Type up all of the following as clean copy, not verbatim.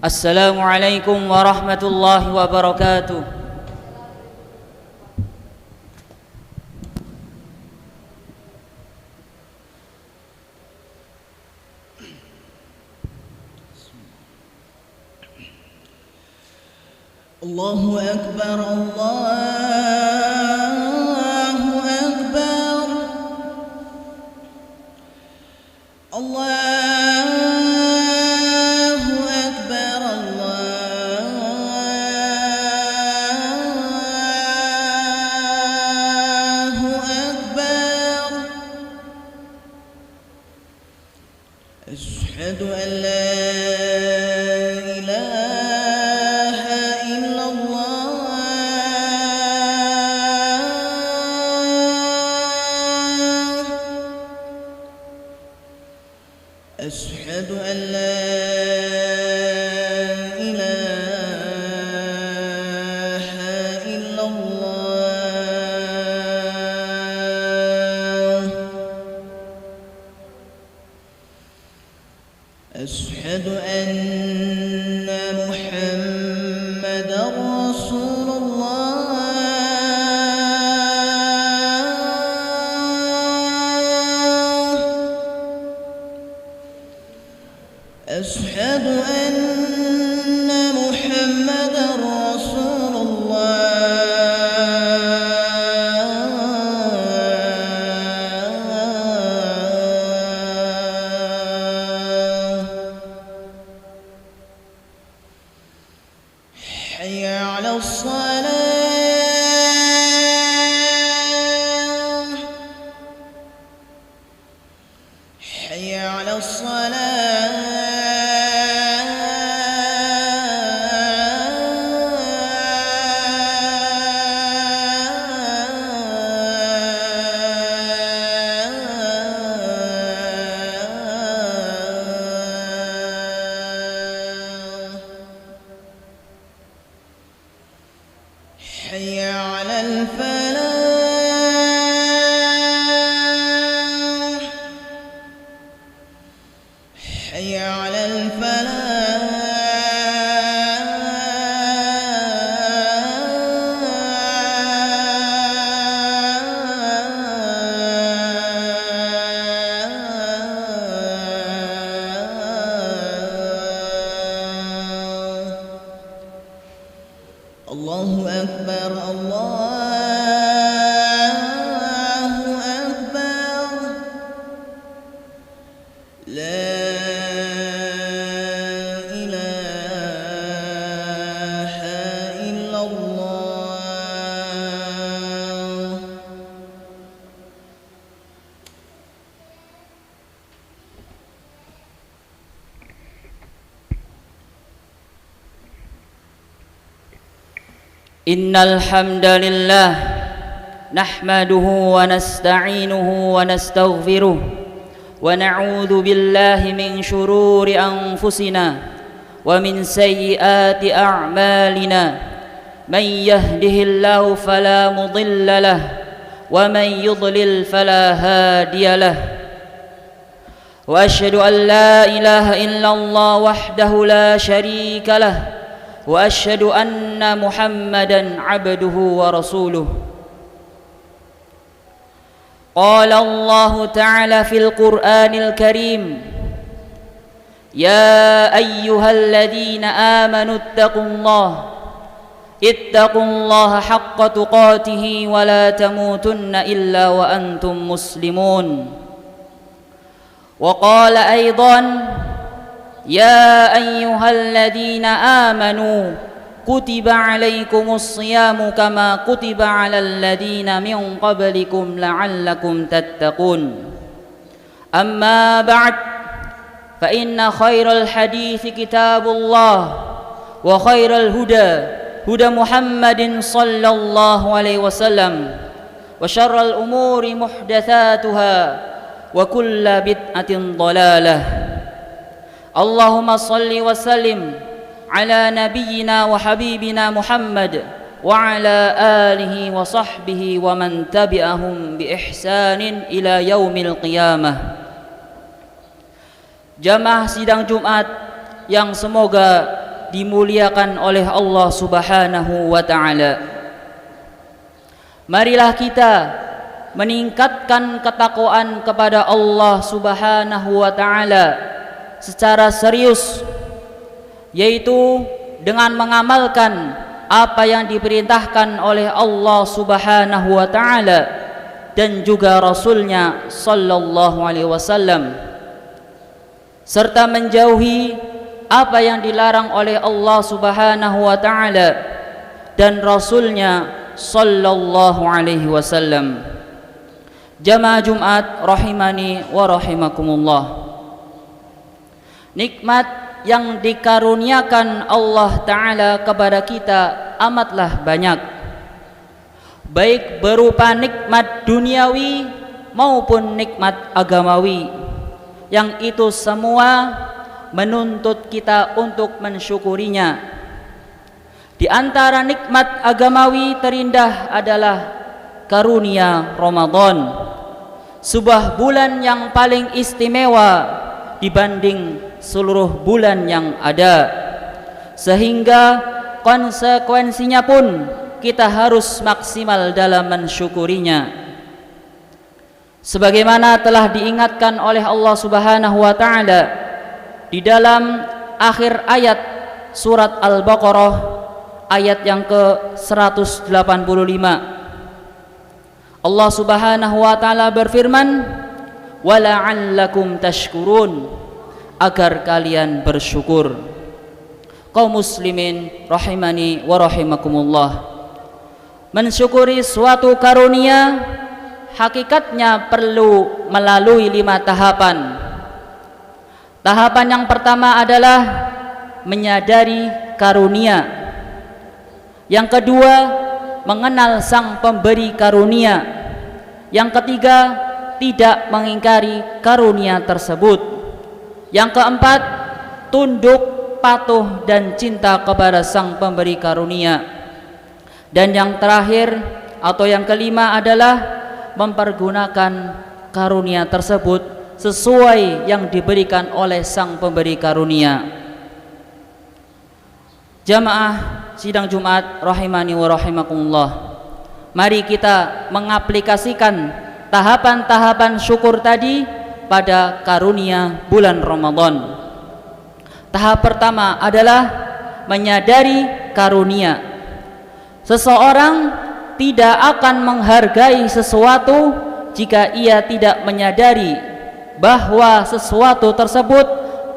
Assalamualaikum warahmatullahi wabarakatuh. Allahu Akbar, Allahu Akbar, Allahu Akbar, Allahu Akbar. Asyhadu an la أشهد أن لا إله إلا الله. أشهد أن محمدًا رسول الله. أشهد أن محمدًا رسول الله. حي على الصلاة، حي على الصلاة. حي على الفلاح، حي على الفلاح. الله أكبر، الله أكبر. لا إله إلا الله. Innal hamdalillah nahmaduhu wa nasta'inuhu wa nastaghfiruh wa na'udzu billahi min shururi anfusina wa min sayyiati a'malina. Man yahdihillahu fala mudilla lahu wa man yudlil fala hadiya lahu. Wa asyhadu an la ilaha illallah wahdahu la syarika lahu wa asyhadu anna Muhammadan abduhu wa rasuluh. Qala Allah ta'ala fil Qur'anil Karim, ya ayyuhalladzina amanu ittaqullaha haqqa tuqatih wa la tamutunna illa wa antum muslimun. Wa qala aidan, ya ayyuhalladzina amanu kutiba alaikumus siyamu kama kutiba alal ladzina min qablikum la'allakum tattaqun. Amma ba'd, fa inna khairal hadithi kitabullah wa khairal huda Muhammadin sallallahu alaihi wasallam wa syarral umuri muhdatsatuha wa kullu bid'atin dhalalah. Allahumma salli wa sallim ala nabiyyina wa habibina Muhammad wa ala alihi wa sahbihi wa man tabi'ahum bi ihsanin ila yaumil qiyamah. Jamaah sidang Jumat yang semoga dimuliakan oleh Allah Subhanahu wa ta'ala. Marilah kita meningkatkan ketakwaan kepada Allah Subhanahu wa ta'ala secara serius, yaitu dengan mengamalkan apa yang diperintahkan oleh Allah Subhanahu wa ta'ala dan juga Rasulnya sallallahu alaihi wasallam, serta menjauhi apa yang dilarang oleh Allah Subhanahu wa ta'ala dan Rasulnya sallallahu alaihi wasallam. Jamaah Jumat rahimani wa rahimakumullah. Nikmat yang dikaruniakan Allah Ta'ala kepada kita amatlah banyak, baik berupa nikmat duniawi maupun nikmat agamawi, yang itu semua menuntut kita untuk mensyukurinya. Di antara nikmat agamawi terindah adalah karunia Ramadan, sebuah bulan yang paling istimewa dibanding seluruh bulan yang ada, sehingga konsekuensinya pun kita harus maksimal dalam mensyukurinya. Sebagaimana telah diingatkan oleh Allah Subhanahu wa ta'ala di dalam akhir ayat surat Al-Baqarah ayat yang ke-185, Allah Subhanahu wa ta'ala berfirman, wala'allakum tashkurun, agar kalian bersyukur. Kaum muslimin rahimani wa rahimakumullah, mensyukuri suatu karunia hakikatnya perlu melalui 5 tahapan. Tahapan yang pertama adalah menyadari karunia. Yang kedua, mengenal sang pemberi karunia. Yang ketiga, tidak mengingkari karunia tersebut. Yang keempat, tunduk, patuh dan cinta kepada sang pemberi karunia. Dan yang terakhir atau yang kelima adalah mempergunakan karunia tersebut sesuai yang diberikan oleh sang pemberi karunia. Jamaah sidang Jumat rahimani wa rahimakumullah, mari kita mengaplikasikan tahapan-tahapan syukur tadi pada karunia bulan Ramadan. Tahap pertama adalah menyadari karunia. Seseorang tidak akan menghargai sesuatu jika ia tidak menyadari bahwa sesuatu tersebut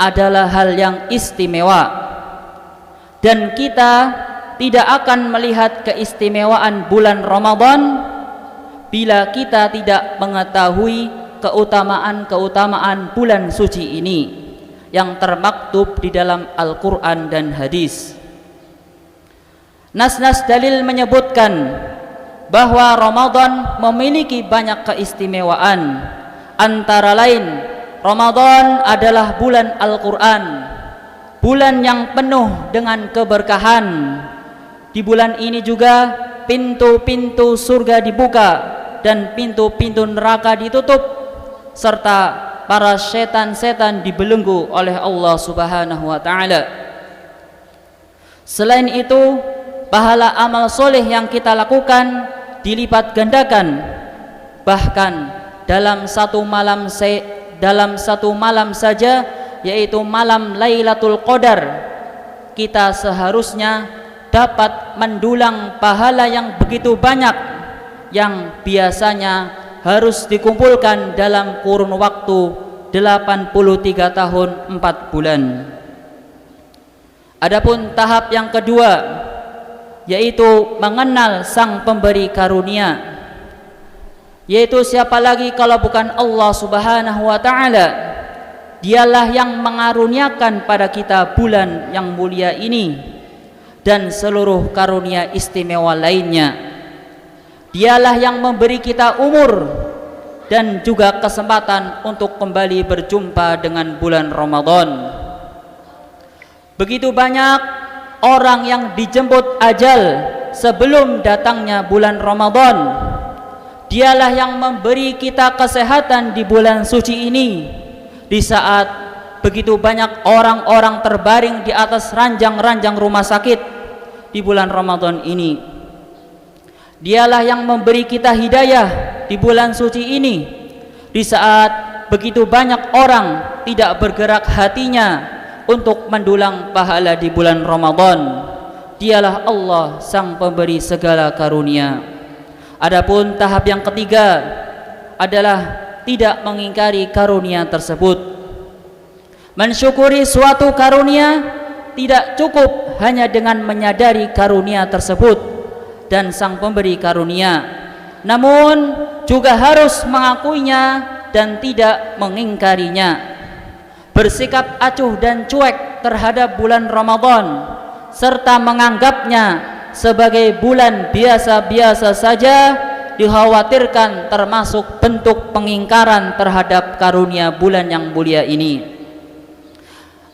adalah hal yang istimewa, dan kita tidak akan melihat keistimewaan bulan Ramadan bila kita tidak mengetahui keutamaan-keutamaan bulan suci ini yang termaktub di dalam Al-Quran dan hadis. Nas-nas dalil menyebutkan bahwa Ramadan memiliki banyak keistimewaan. Antara lain, Ramadan adalah bulan Al-Quran, bulan yang penuh dengan keberkahan. Di bulan ini juga pintu-pintu surga dibuka dan pintu-pintu neraka ditutup, serta para setan-setan dibelenggu oleh Allah Subhanahu wa ta'ala. Selain itu, pahala amal soleh yang kita lakukan dilipat gandakan. Bahkan dalam satu malam saja, yaitu malam Lailatul Qadar, kita seharusnya dapat mendulang pahala yang begitu banyak, yang biasanya harus dikumpulkan dalam kurun waktu 83 tahun 4 bulan. Adapun tahap yang kedua, yaitu mengenal sang pemberi karunia, yaitu siapa lagi kalau bukan Allah Subhanahu wa ta'ala. Dialah yang mengaruniakan pada kita bulan yang mulia ini dan seluruh karunia istimewa lainnya. Dialah yang memberi kita umur dan juga kesempatan untuk kembali berjumpa dengan bulan Ramadan. Begitu banyak orang yang dijemput ajal sebelum datangnya bulan Ramadan. Dialah yang memberi kita kesehatan di bulan suci ini, di saat begitu banyak orang-orang terbaring di atas ranjang-ranjang rumah sakit di bulan Ramadan ini. Dialah yang memberi kita hidayah di bulan suci ini, di saat begitu banyak orang tidak bergerak hatinya untuk mendulang pahala di bulan Ramadan. Dialah Allah sang pemberi segala karunia. Adapun tahap yang ketiga adalah tidak mengingkari karunia tersebut. Mensyukuri suatu karunia tidak cukup hanya dengan menyadari karunia tersebut dan sang pemberi karunia, namun juga harus mengakuinya dan tidak mengingkarinya. Bersikap acuh dan cuek terhadap bulan Ramadan serta menganggapnya sebagai bulan biasa-biasa saja dikhawatirkan termasuk bentuk pengingkaran terhadap karunia bulan yang mulia ini.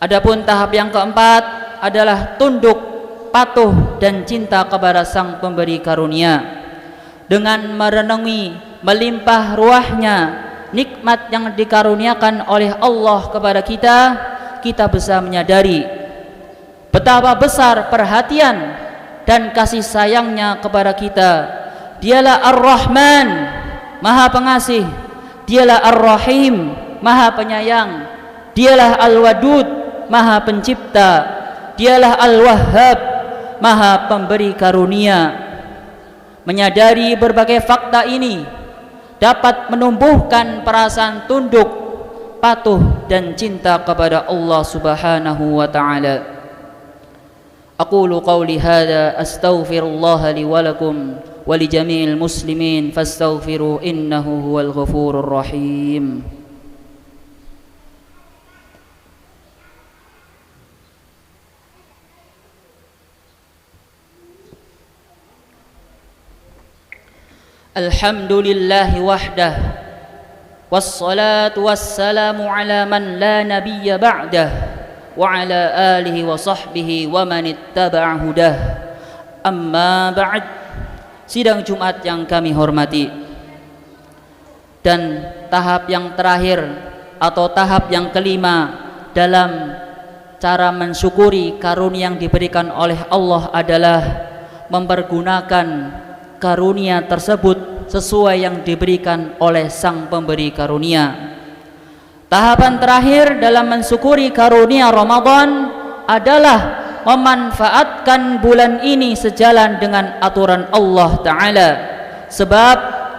Adapun tahap yang keempat adalah tunduk, patuh dan cinta kepada sang pemberi karunia. Dengan merenungi melimpah ruahnya nikmat yang dikaruniakan oleh Allah kepada kita, kita bisa menyadari betapa besar perhatian dan kasih sayangnya kepada kita. Dialah Ar-Rahman, Maha Pengasih. Dialah Ar-Rahim, Maha Penyayang. Dialah Al-Wadud, Maha Pencipta. Dialah Al-Wahhab, Maha Pemberi karunia. Menyadari berbagai fakta ini dapat menumbuhkan perasaan tunduk, patuh dan cinta kepada Allah Subhanahu wa taala. Aqulu qawli hadha astaghfirullah li wa lakum wa li jami'il muslimin fastaghfiru innahu huwal ghafurur rahim. Alhamdulillahi wahdah wassalatu wassalamu ala man la nabiyya ba'dah wa ala alihi wa sahbihi wa man ittaba'a hudah. Amma ba'd. Sidang Jumat yang kami hormati, dan tahap yang terakhir atau tahap yang kelima dalam cara mensyukuri karunia yang diberikan oleh Allah adalah mempergunakan karunia tersebut sesuai yang diberikan oleh sang pemberi karunia. Tahapan terakhir dalam mensyukuri karunia Ramadan adalah memanfaatkan bulan ini sejalan dengan aturan Allah Ta'ala, sebab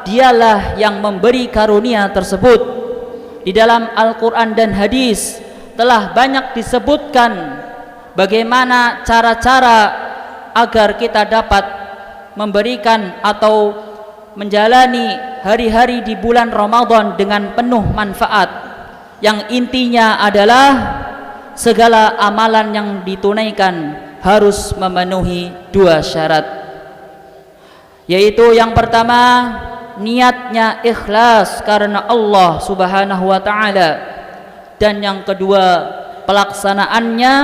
dialah yang memberi karunia tersebut. Di dalam Al-Quran dan hadis telah banyak disebutkan bagaimana cara-cara agar kita dapat memberikan atau menjalani hari-hari di bulan Ramadan dengan penuh manfaat. Yang intinya adalah segala amalan yang ditunaikan harus memenuhi dua syarat, yaitu yang pertama, niatnya ikhlas karena Allah Subhanahu wa taala, dan yang kedua, pelaksanaannya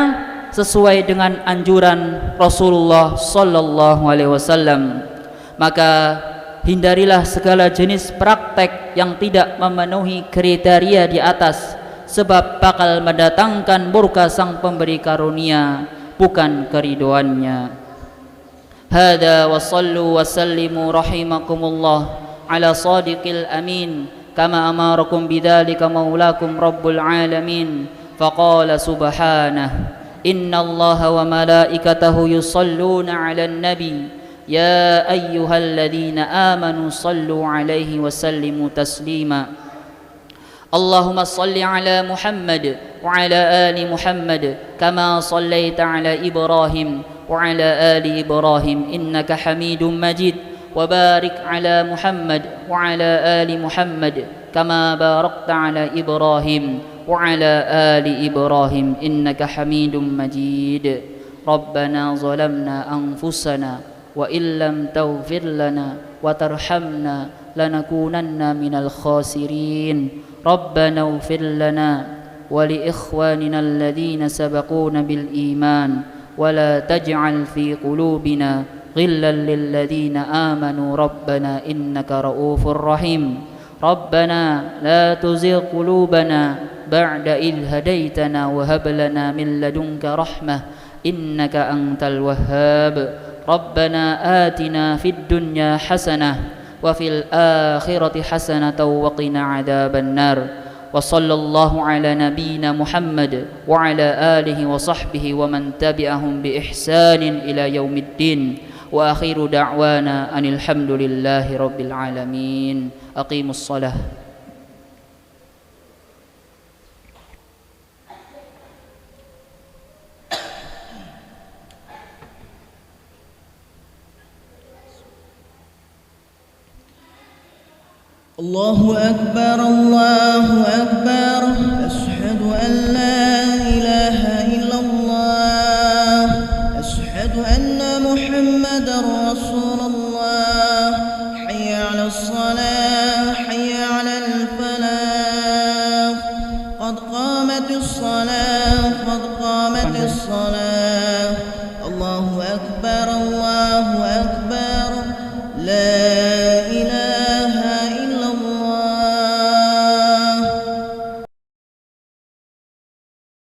sesuai dengan anjuran Rasulullah sallallahu alaihi wasallam. Maka hindarilah segala jenis praktek yang tidak memenuhi kriteria di atas, sebab bakal mendatangkan murka sang pemberi karunia, bukan keriduannya. Hada wa sallu wa sallimu rahimakumullah ala sadiqil amin kama amarakum bidzalika maulakum rabbul alamin. Faqala subhanahu inna allaha wa malaikatahu yusalluna ala nabi ya ayyuhalladzina amanu sallu alaihi wa sallimu taslima. Allahumma salli ala Muhammad wa ala ali Muhammad kama sallaita ala Ibrahim wa ala ali Ibrahim innaka Hamidum Majid, wa barik ala Muhammad wa ala ali Muhammad kama barakta ala Ibrahim wa ala ali Ibrahim innaka Hamidum Majid. Rabbana zalamna anfusana wa illam taghfir lana wa tarhamna lanakunanna minal khasirin. Rabbana ighfir lana wa li ikhwanina alladhina sabaquna bil iman wa la taj'al fi qulubina ghillan lil ladzina amanu rabbana innaka ra'ufur rahim. Rabbana la tuzigh qulubana بعد إذ هديتنا وهب لنا من لدنك رحمة إنك أنت الوهاب ربنا آتنا في الدنيا حسنة وفي الآخرة حسنة وقنا عذاب النار وصلى الله على نبينا محمد وعلى آله وصحبه ومن تبعهم بإحسان إلى يوم الدين وآخر دعوانا أن الحمد لله رب العالمين أقيموا الصلاة. الله أكبر الله أكبر أشهد أن لا إله إلا الله أشهد أن محمدا رسول الله حي على الصلاة حي على الفلاح قد قامت الصلاة قد قامت الصلاة الله أكبر لا إله